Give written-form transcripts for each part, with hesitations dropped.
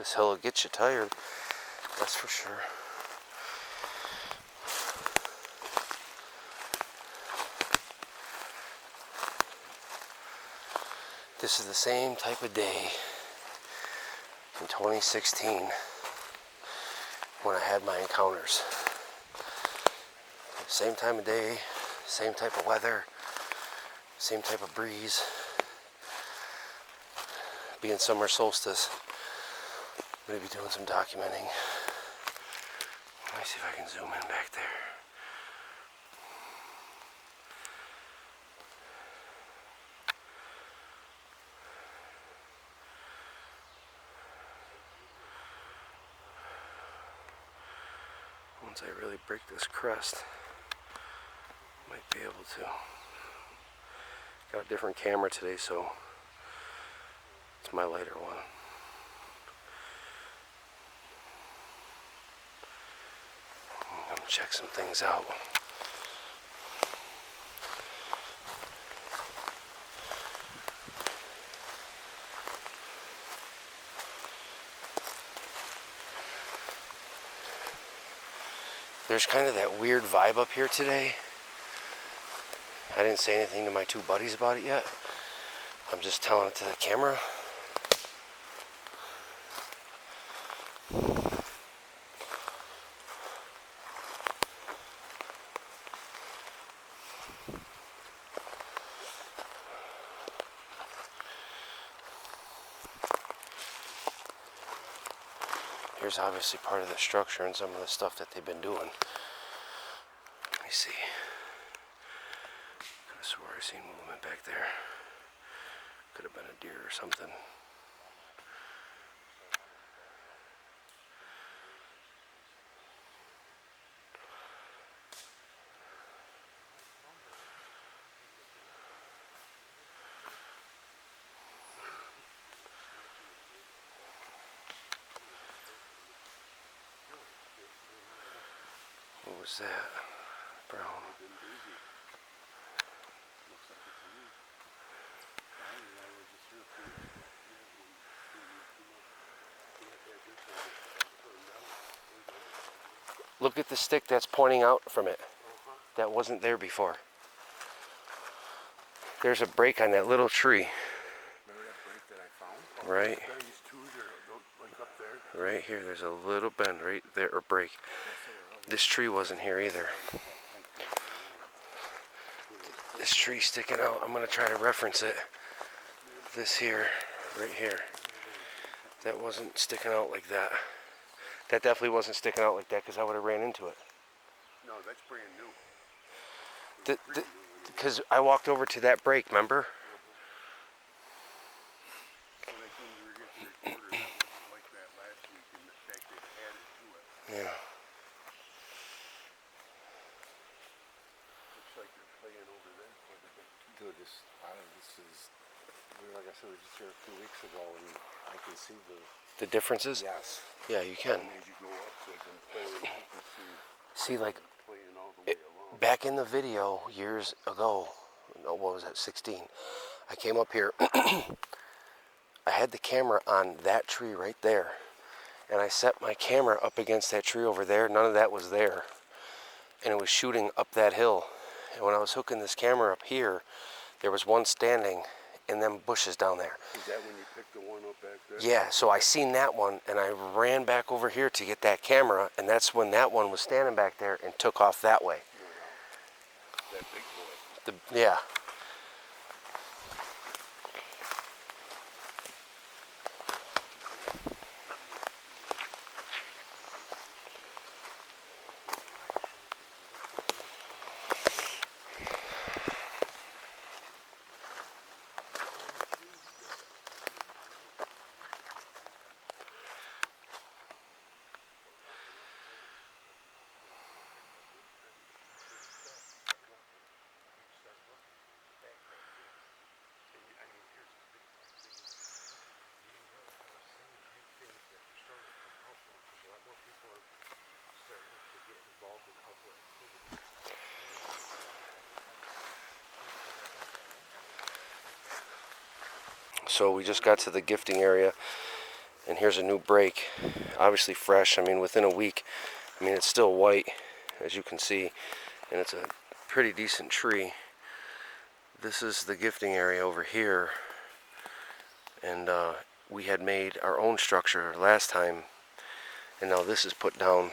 This hill will get you tired, that's for sure. This is the same type of day in 2016 when I had my encounters. Same time of day, same type of weather, same type of breeze. Being summer solstice, I'm going to be doing some documenting. Let me see if I can zoom in back there. Once I really break this crest, I might be able to. Got a different camera today, so it's my lighter one. I'm gonna check some things out. There's kind of that weird vibe up here today. I didn't say anything to my two buddies about it yet. I'm just telling it to the camera. Here's obviously part of the structure and some of the stuff that they've been doing. Let me see. I swear I seen movement back there. Could have been a deer or something. What was that? Brown. Look at the stick that's pointing out from it. That wasn't there before. There's a break on that little tree. Remember that break that I found? Right. These two, they're like up there. Right here, there's a little bend right there, or break. This tree wasn't here either. This tree sticking out, I'm going to try to reference it. This here, right here. That wasn't sticking out like that. That definitely wasn't sticking out like that because I would have ran into it. No, that's brand new. Because I walked over to that break, remember? So they came to get the recorders like that last week, and in fact they added to it. Yeah. Looks like they're playing over there quite a bit. Dude, this is, like I said, we were just here a few weeks ago, and I can see The differences? yes. Yeah, you can. And as you go up, they can play, you can See, like, playing all the way along. back in the video years ago, no, what was that, 16, I came up here, I had the camera on that tree right there, and I set my camera up against that tree over there. None of that was there, and it was shooting up that hill. And when I was hooking this camera up here, there was one standing in them bushes down there. Is that when you picked the one up back there? Yeah, so I seen that one, and I ran back over here to get that camera, and that's when that one was standing back there and took off that way. That big boy. Yeah. So we just got to the gifting area, And here's a new break, obviously fresh. I mean, within a week. I mean, it's still white, as you can see, and it's a pretty decent tree. This is the gifting area over here, and we had made our own structure last time, and now this is put down.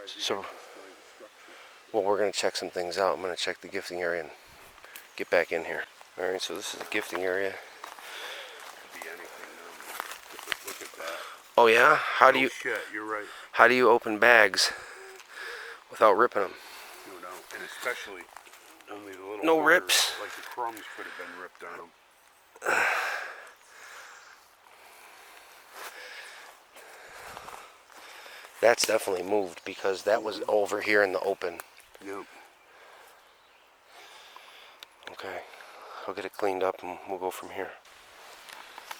So, well, we're going to check some things out. I'm going to check the gifting area and get back in here. All right, so this is the gifting area. Could be anything now. Look at that. Oh yeah? How do you? Shit, you're right. How do you open bags without ripping them? You know, and especially only the little No corners, rips. like the crumbs could have been ripped on them. That's definitely moved because that was over here in the open. Yep. Okay, I'll get it cleaned up and we'll go from here.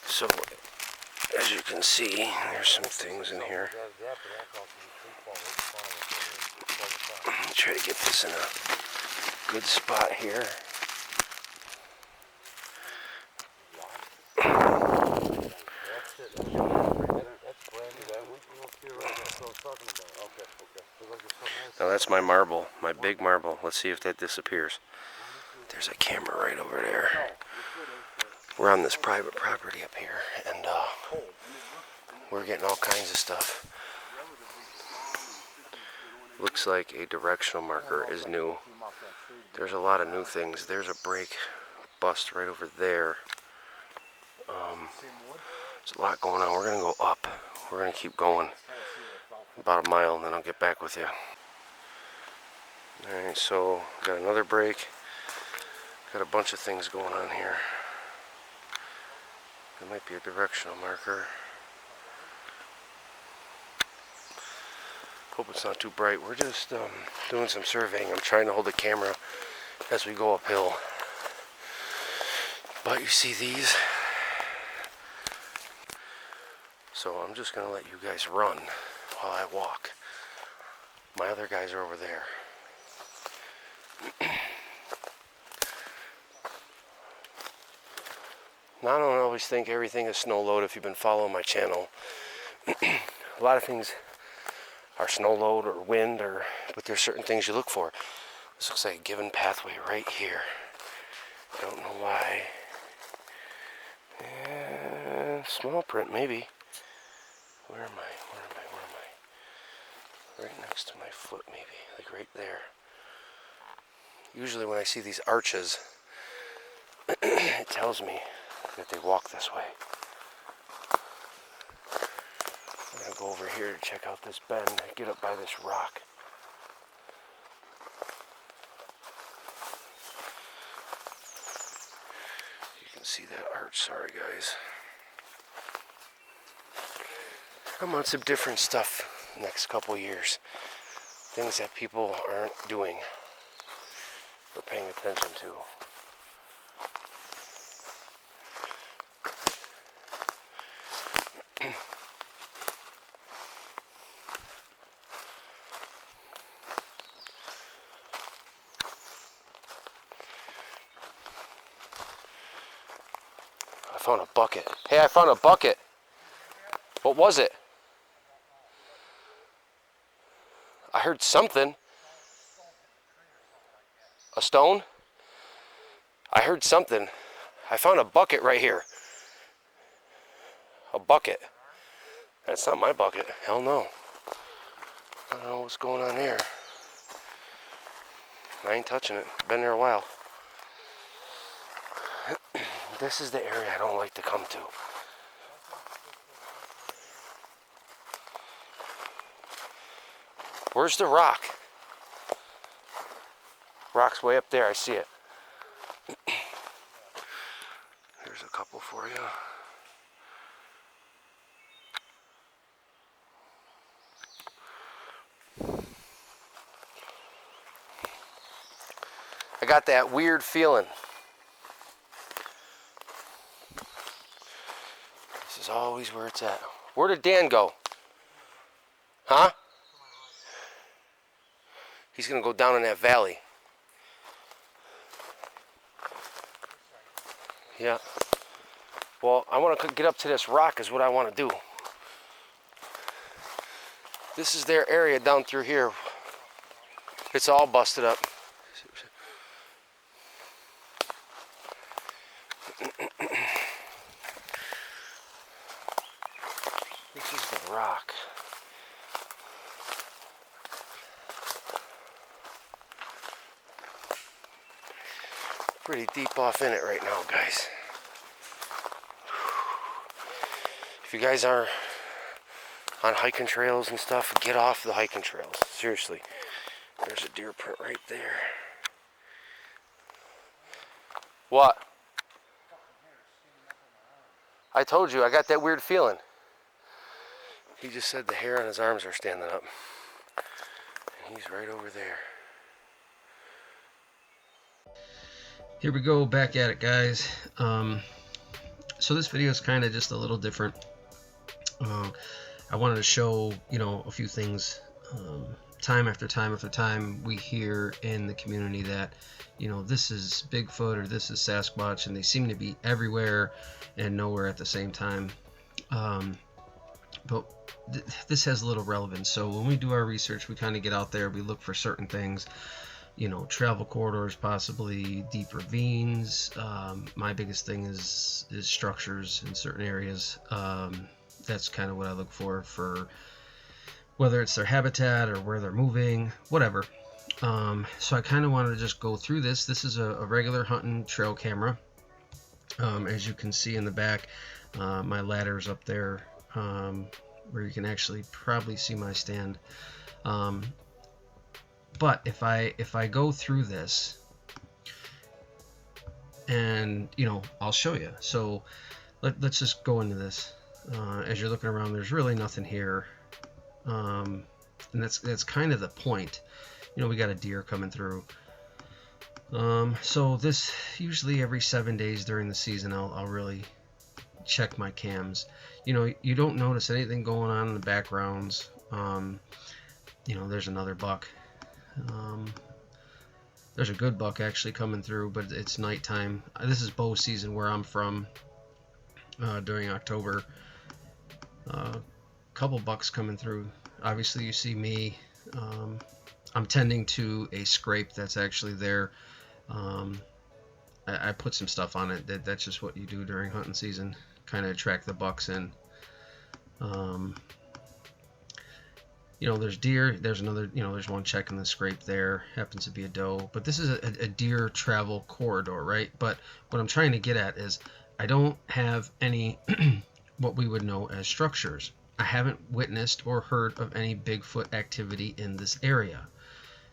So, as you can see, there's some things in here. Try to get this in a good spot here. Now that's my marble, my big marble. Let's see if that disappears. There's a camera right over there. We're on this private property up here, and we're getting all kinds of stuff. Looks like a directional marker is new. There's a lot of new things. There's a break bust right over there. There's a lot going on. We're going to go up. We're going to keep going about a mile, and then I'll get back with you. Alright, so got another break. Got a bunch of things going on here. There might be a directional marker. Hope it's not too bright. We're just doing some surveying. I'm trying to hold the camera as we go uphill. But you see these? So I'm just going to let you guys run while I walk. My other guys are over there. Now, I don't always think everything is snow load if you've been following my channel. A lot of things are snow load or wind, but there's certain things you look for. This looks like a given pathway right here. Don't know why. Small print maybe. Where am I? Right next to my foot maybe, like right there. Usually when I see these arches, it tells me that they walk this way. I'm gonna go over here to check out this bend, get up by this rock. You can see that arch, sorry guys. I'm on some different stuff next couple years. Things that people aren't doing or paying attention to. I found a bucket. Hey, I found a bucket. What was it? I heard something. A stone? I heard something. I found a bucket right here. A bucket. That's not my bucket. Hell no. I don't know what's going on there. I ain't touching it. Been there a while. This is the area I don't like to come to. Where's the rock? Rock's way up there. I see it. There's a couple for you. I got that weird feeling. This is always where it's at. Where did Dan go? Huh? He's gonna go down in that valley. Yeah. Well, I want to get up to this rock is what I want to do. This is their area down through here. It's all busted up. This is the rock. Pretty deep off in it right now, guys. If you guys are on hiking trails and stuff, get off the hiking trails. Seriously. There's a deer print right there. What? I told you, I got that weird feeling. He just said the hair on his arms are standing up. And he's right over there. Here we go, back at it, guys. So this video is kind of just a little different. I wanted to show, a few things. Time after time after time, we hear in the community that, this is Bigfoot or this is Sasquatch, and they seem to be everywhere and nowhere at the same time. But this has little relevance. So when we do our research, we kind of get out there, we look for certain things. Travel corridors, possibly deep ravines. My biggest thing is structures in certain areas. That's kind of what I look for whether it's their habitat or where they're moving, whatever. So I kind of wanted to just go through this. This is a regular hunting trail camera. As you can see in the back, my ladder's up there, where you can actually probably see my stand. But if I go through this, and I'll show you. So let's just go into this. As you're looking around, there's really nothing here, and that's kind of the point. We got a deer coming through. So this, usually every 7 days during the season, I'll really check my cams. You don't notice anything going on in the backgrounds. There's another buck. There's a good buck actually coming through, but it's nighttime. This is bow season where I'm from, during October. Couple bucks coming through. Obviously you see me. I'm tending to a scrape that's actually there. I put some stuff on it. That's just what you do during hunting season, kind of attract the bucks in. There's deer. There's another, there's one checking the scrape there. Happens to be a doe. But this is a deer travel corridor, right? But what I'm trying to get at is I don't have any what we would know as structures. I haven't witnessed or heard of any Bigfoot activity in this area.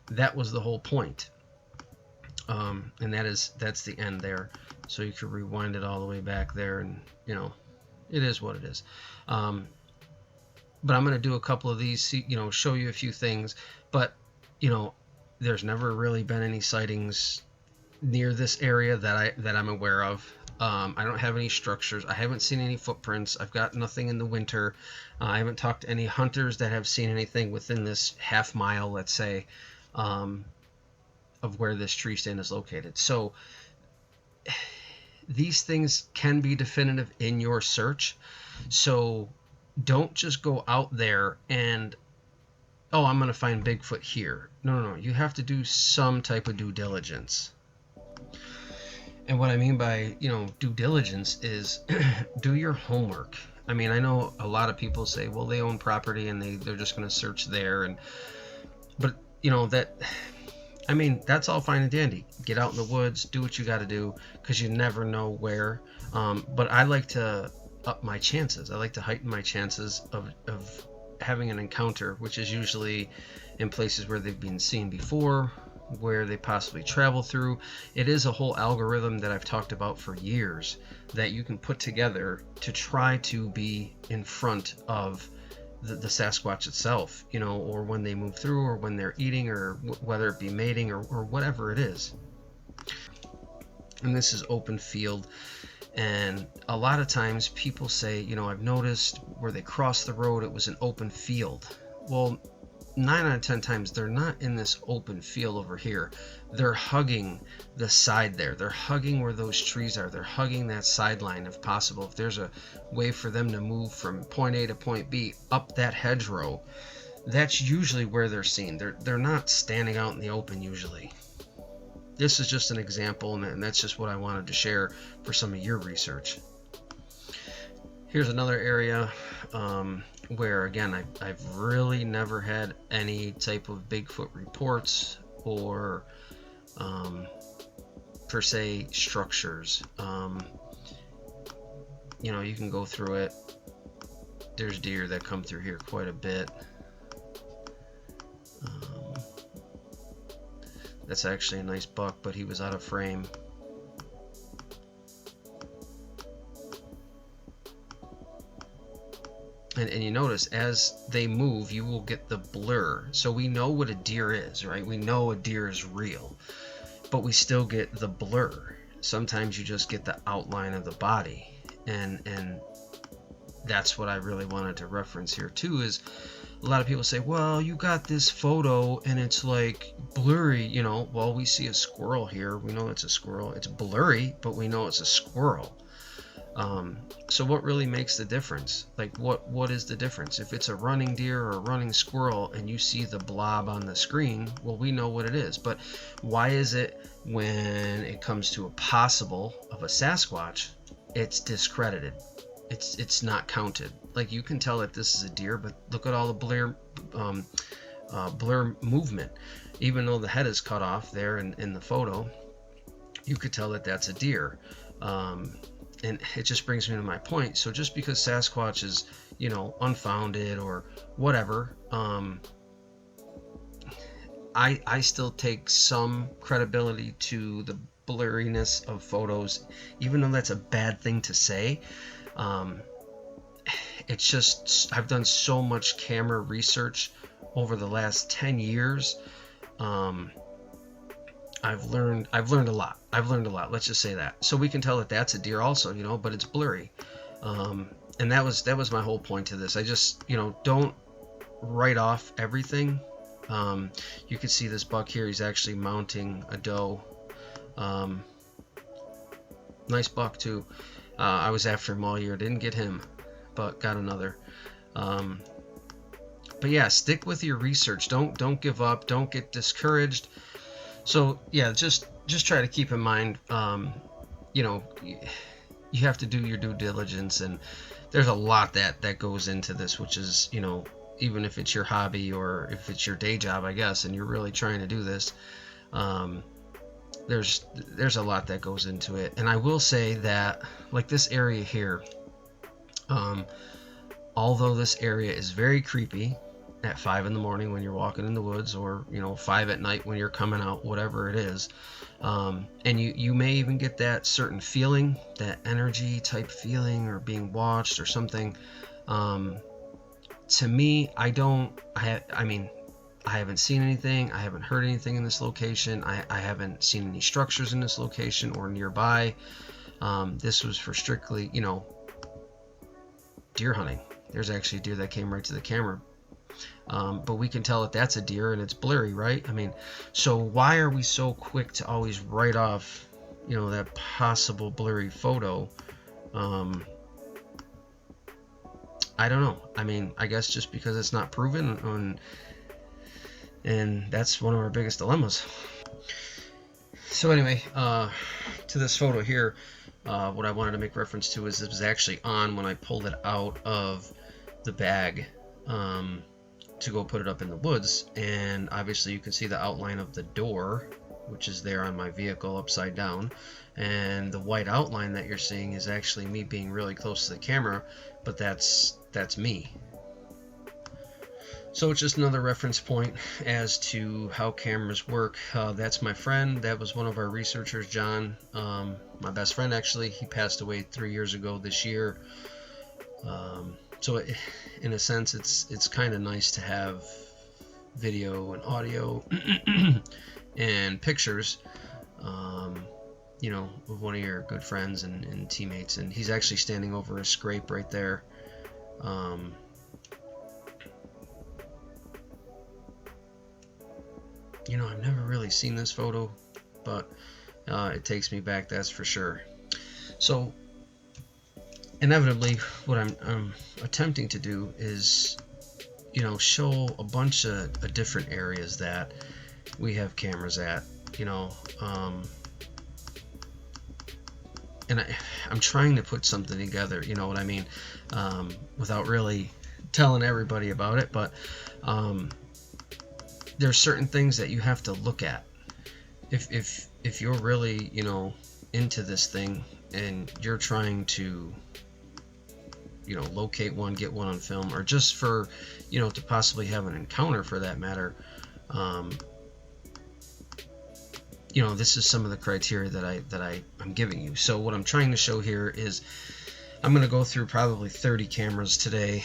That was the whole point. And that's the end there. So you could rewind it all the way back there, and it is what it is. But I'm going to do a couple of these, show you a few things. But, there's never really been any sightings near this area that I'm aware of. I don't have any structures. I haven't seen any footprints. I've got nothing in the winter. I haven't talked to any hunters that have seen anything within this half mile, let's say, of where this tree stand is located. So these things can be definitive in your search. So don't just go out there and, I'm going to find Bigfoot here. No. You have to do some type of due diligence. And what I mean by, due diligence is do your homework. I mean, I know a lot of people say, well, they own property and they're just going to search there. But that's all fine and dandy. Get out in the woods, do what you got to do, because you never know where. But I like to up my chances. I like to heighten my chances of having an encounter, which is usually in places where they've been seen before, where they possibly travel through. It is a whole algorithm that I've talked about for years that you can put together to try to be in front of the Sasquatch itself, or when they move through, or when they're eating, or whether it be mating, or whatever it is. And this is open field. And a lot of times people say, I've noticed where they crossed the road, it was an open field. Well, 9 out of 10 times they're not in this open field over here. They're hugging the side there. They're hugging where those trees are. They're hugging that sideline if possible. If there's a way for them to move from point A to point B up that hedgerow, that's usually where they're seen. They're not standing out in the open usually. This is just an example, and that's just what I wanted to share for some of your research. Here's another area where, again, I've really never had any type of Bigfoot reports or per se structures. You know, you can go through it. There's deer that come through here quite a bit. That's actually a nice buck, but he was out of frame. And you notice as they move, you will get the blur. So we know what a deer is, right? We know a deer is real, but we still get the blur. Sometimes you just get the outline of the body, and that's what I really wanted to reference here too. Is a lot of people say, well, you got this photo and it's like blurry, you know. Well, we see a squirrel here. We know it's a squirrel. It's blurry, but we know it's a squirrel. So what really makes the difference? Like, what is the difference? If it's a running deer or a running squirrel and you see the blob on the screen, well, we know what it is. But why is it when it comes to a possible of a Sasquatch, it's discredited? It's not counted. Like, you can tell that this is a deer, but look at all the blur movement. Even though the head is cut off there in the photo, you could tell that that's a deer. And it just brings me to my point. So just because Sasquatch is, you know, unfounded or whatever, I still take some credibility to the blurriness of photos, even though that's a bad thing to say. It's just, I've done so much camera research over the last 10 years. I've learned a lot. Let's just say that. So we can tell that that's a deer also, you know, but it's blurry. And that was my whole point to this. I just, you know, don't write off everything. You can see this buck here. He's actually mounting a doe. Nice buck too. I was after him all year. Didn't get him, but got another. But yeah, stick with your research. Don't give up. Don't get discouraged. So yeah, just try to keep in mind, you know, you have to do your due diligence, and there's a lot that goes into this, which is, you know, even if it's your hobby or if it's your day job, I guess, and you're really trying to do this, there's a lot that goes into it. And I will say that, like this area here, although this area is very creepy at 5 in the morning when you're walking in the woods, or, you know, 5 at night when you're coming out, whatever it is, and you may even get that certain feeling, that energy type feeling, or being watched or something. To me, I mean, I haven't seen anything. I haven't heard anything in this location. I haven't seen any structures in this location or nearby. This was for strictly, you know, deer hunting. There's actually a deer that came right to the camera. But we can tell that that's a deer, and it's blurry, right? I mean, so why are we so quick to always write off, you know, that possible blurry photo? I don't know. I mean, I guess just because it's not proven, and that's one of our biggest dilemmas. So anyway, to this photo here, what I wanted to make reference to is it was actually on when I pulled it out of the bag to go put it up in the woods, and obviously you can see the outline of the door, which is there on my vehicle upside down, and the white outline that you're seeing is actually me being really close to the camera, but that's me. So it's just another reference point as to how cameras work. That's my friend. That was one of our researchers, John, my best friend actually. He passed away 3 years ago this year. So in a sense, it's kind of nice to have video and audio and pictures, you know, of one of your good friends and teammates. And he's actually standing over a scrape right there. You know, I've never really seen this photo, but it takes me back, that's for sure. So inevitably, what I'm attempting to do is, you know, show a bunch of different areas that we have cameras at, you know, and I'm trying to put something together, you know what I mean, without really telling everybody about it, but there's certain things that you have to look at if you're really, you know, into this thing and you're trying to, you know, locate one, get one on film, or just for, you know, to possibly have an encounter for that matter. You know, this is some of the criteria that I'm giving you. So what I'm trying to show here is I'm going to go through probably 30 cameras today,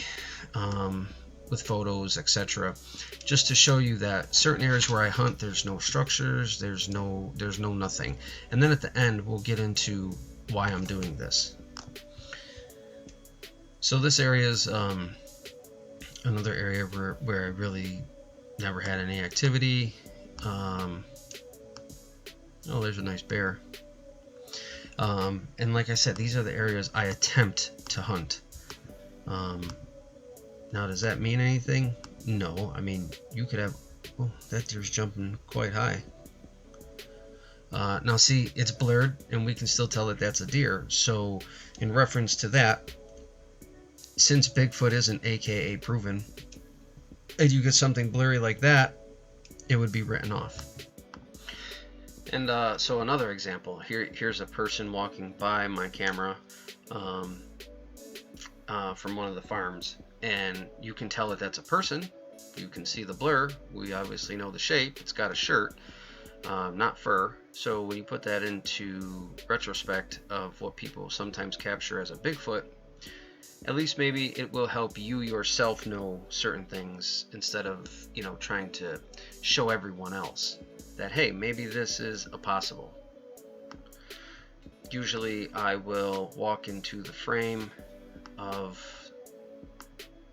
with photos, etc., just to show you that certain areas where I hunt, there's no structures, there's no nothing. And then at the end, we'll get into why I'm doing this. So this area is another area where I really never had any activity. Oh, there's a nice bear. And like I said, these are the areas I attempt to hunt. Now, does that mean anything? No. I mean, you could have... Oh, that deer's jumping quite high. Now, see, it's blurred, and we can still tell that that's a deer. So, in reference to that, since Bigfoot isn't AKA proven, and you get something blurry like that, it would be written off. And so another example, here's a person walking by my camera from one of the farms, and you can tell that that's a person. You can see the blur. We obviously know the shape. It's got a shirt, not fur. So when you put that into retrospect of what people sometimes capture as a Bigfoot, at least maybe it will help you yourself know certain things instead of, you know, trying to show everyone else that, hey, maybe this is a possible. Usually I will walk into the frame of,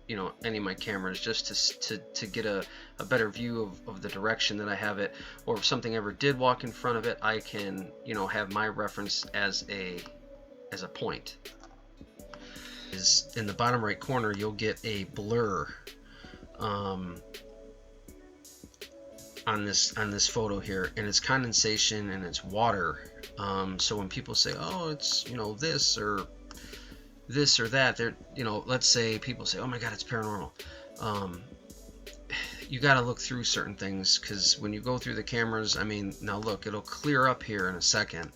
you know, any of my cameras just to get a better view of the direction that I have it, or if something ever did walk in front of it, I can, you know, have my reference as a point. Is in the bottom right corner, you'll get a blur on this photo here, and it's condensation and it's water. So when people say, oh, it's, you know, this or that, they're, you know, let's say people say, oh my god, it's paranormal. You got to look through certain things, because when you go through the cameras, I mean, now look, it'll clear up here in a second.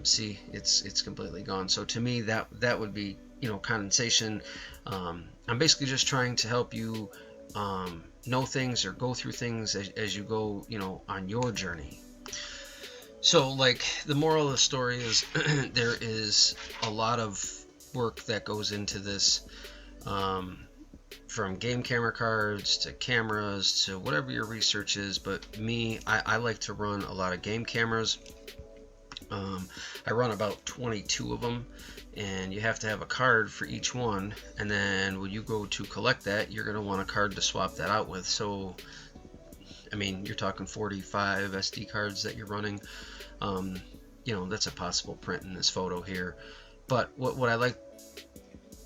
See, it's completely gone. So to me, that would be, you know, condensation. I'm basically just trying to help you know things or go through things as you go, you know, on your journey. So, like, the moral of the story is there is a lot of work that goes into this, from game camera cards to cameras to whatever your research is. But me, I like to run a lot of game cameras. I run about 22 of them, and you have to have a card for each one, and then when you go to collect that, you're going to want a card to swap that out with. So I mean, you're talking 45 SD cards that you're running. You know, that's a possible print in this photo here. But what I like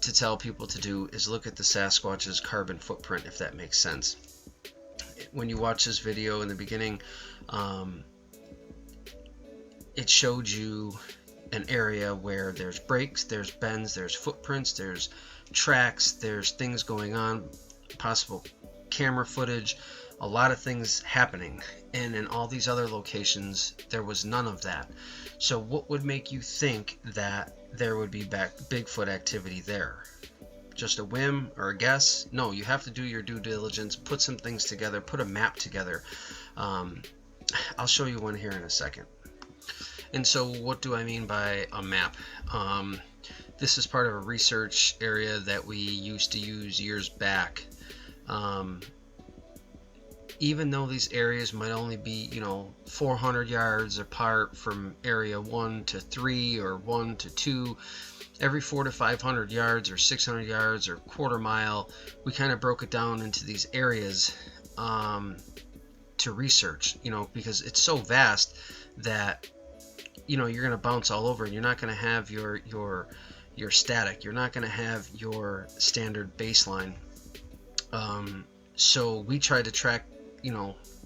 to tell people to do is look at the Sasquatch's carbon footprint, if that makes sense. When you watch this video in the beginning, it showed you an area where there's breaks, there's bends, there's footprints, there's tracks, there's things going on, possible camera footage, a lot of things happening. And in all these other locations, there was none of that. So what would make you think that there would be Bigfoot activity there? Just a whim or a guess? No, you have to do your due diligence, put some things together, put a map together. I'll show you one here in a second. And so what do I mean by a map? This is part of a research area that we used to use years back. Even though these areas might only be, 400 yards apart from area 1 to 3 or 1 to 2, every 400 to 500 yards or 600 yards or quarter mile, we kind of broke it down into these areas. to research, because it's so vast that you're going to bounce all over, and you're not going to have your static. You're not going to have your standard baseline. So we tried to track,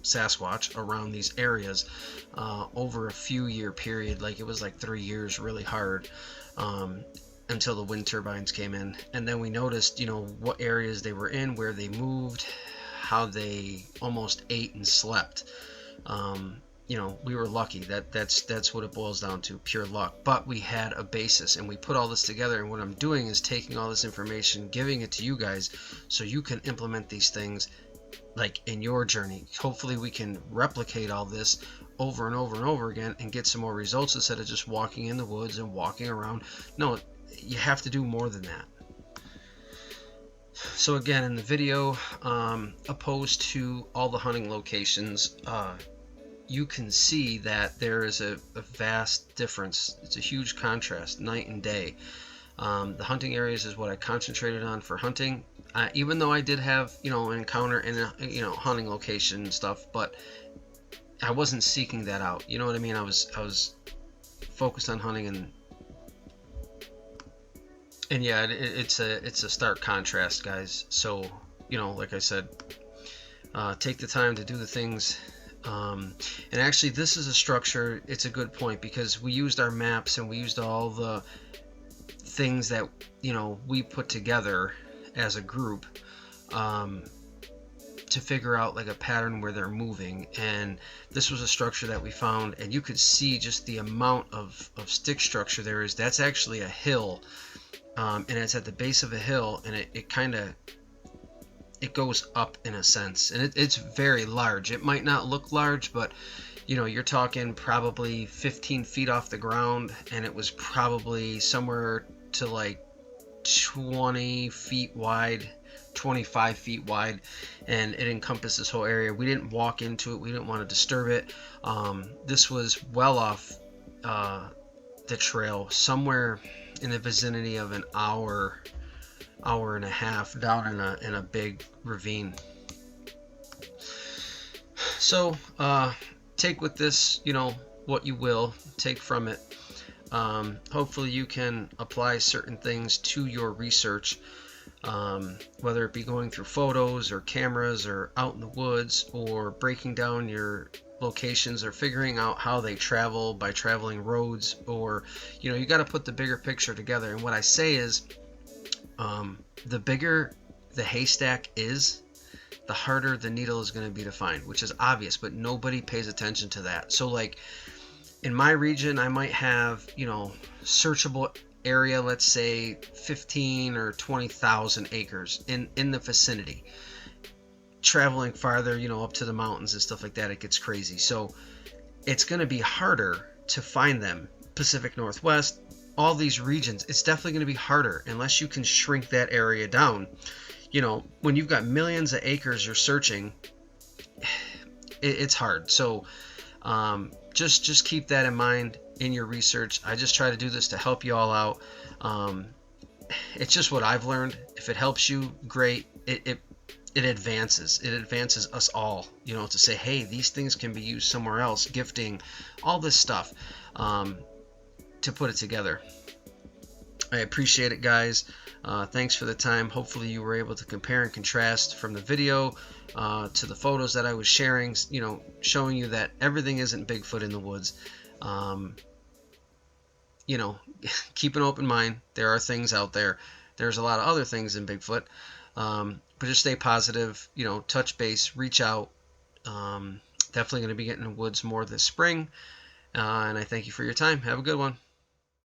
Sasquatch around these areas over a few year period. Like, it was like 3 years, really hard, until the wind turbines came in. And then we noticed, what areas they were in, where they moved, how they almost ate and slept. We were lucky. That's what it boils down to, pure luck. But we had a basis, and we put all this together. And what I'm doing is taking all this information, giving it to you guys, so you can implement these things, like, in your journey. Hopefully, we can replicate all this over and over and over again, and get some more results instead of just walking in the woods and walking around. No, you have to do more than that. So again, in the video, opposed to all the hunting locations, you can see that there is a vast difference. It's a huge contrast, night and day. The hunting areas is what I concentrated on for hunting, even though I did have an encounter in a hunting location and stuff, but I wasn't seeking that out. You know what I mean? I was focused on hunting, and yeah, it's a stark contrast, guys. So like I said, take the time to do the things. And actually, this is a structure. It's a good point, because we used our maps, and we used all the things that we put together as a group, to figure out like a pattern where they're moving. And this was a structure that we found, and you could see just the amount of stick structure there is. That's actually a hill, and it's at the base of a hill, and it goes up in a sense, and it's very large. It might not look large, but you're talking probably 15 feet off the ground, and it was probably somewhere to like 20 feet wide, 25 feet wide, and it encompassed this whole area. We didn't walk into it. We didn't want to disturb it. This was well off the trail, somewhere in the vicinity of an hour and a half down in a big ravine. So take with this, what you will take from it. Hopefully you can apply certain things to your research, whether it be going through photos or cameras, or out in the woods, or breaking down your locations, or figuring out how they travel by traveling roads, or you got to put the bigger picture together. And what I say is, the bigger the haystack is, the harder the needle is going to be to find, which is obvious, but nobody pays attention to that. So like in my region, I might have, searchable area, let's say 15 or 20,000 acres in the vicinity. Traveling farther, up to the mountains and stuff like that, it gets crazy. So it's going to be harder to find them. Pacific Northwest, all these regions, it's definitely going to be harder unless you can shrink that area down. When you've got millions of acres you're searching, it's hard. So just keep that in mind in your research. I just try to do this to help you all out. It's just what I've learned. If it helps you, great. It advances us all, to say, hey, these things can be used somewhere else, gifting, all this stuff, to put it together. I appreciate it, guys. Thanks for the time. Hopefully you were able to compare and contrast from the video to the photos that I was sharing, showing you that everything isn't Bigfoot in the woods. Keep an open mind. There are things out there. There's a lot of other things in Bigfoot. But just stay positive, touch base, reach out. Definitely going to be getting in the woods more this spring. And I thank you for your time. Have a good one.